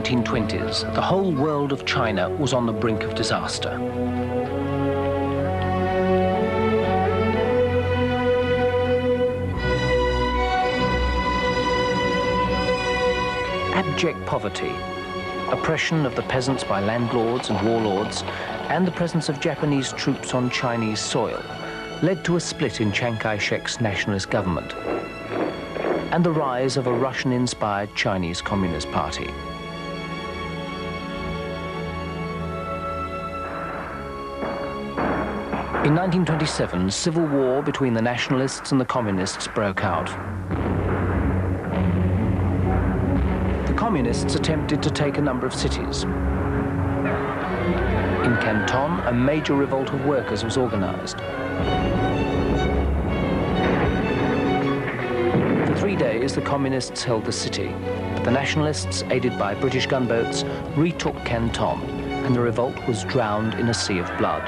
1920s, the whole world of China was on the brink of disaster. Abject poverty, oppression of the peasants by landlords and warlords, and the presence of Japanese troops on Chinese soil led to a split in Chiang Kai-shek's nationalist government and the rise of a Russian-inspired Chinese Communist Party. In 1927, civil war between the nationalists and the communists broke out. The communists attempted to take a number of cities. In Canton, a major revolt of workers was organized. For 3 days, the communists held the city, but the nationalists, aided by British gunboats, retook Canton, and the revolt was drowned in a sea of blood.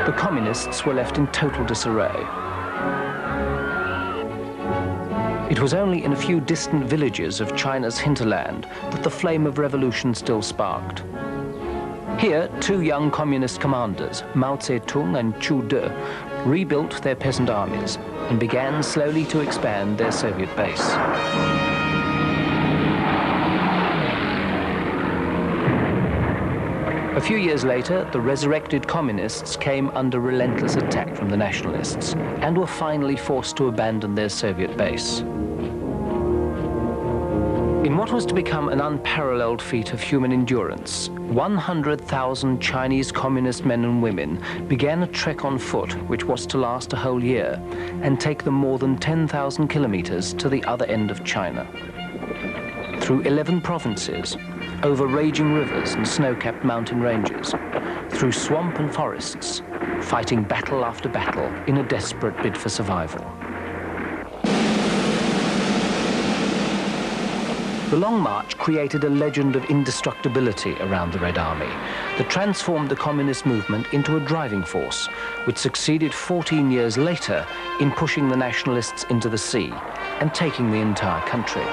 The communists were left in total disarray. It was only in a few distant villages of China's hinterland that the flame of revolution still sparked. Here, two young communist commanders, Mao Zedong and Chu De, rebuilt their peasant armies and began slowly to expand their Soviet base. A few years later, the resurrected communists came under relentless attack from the nationalists and were finally forced to abandon their Soviet base. In what was to become an unparalleled feat of human endurance, 100,000 Chinese communist men and women began a trek on foot which was to last a whole year and take them more than 10,000 kilometers to the other end of China. Through 11 provinces, over raging rivers and snow-capped mountain ranges, through swamp and forests, fighting battle after battle in a desperate bid for survival. The Long March created a legend of indestructibility around the Red Army that transformed the communist movement into a driving force, which succeeded 14 years later in pushing the nationalists into the sea and taking the entire country.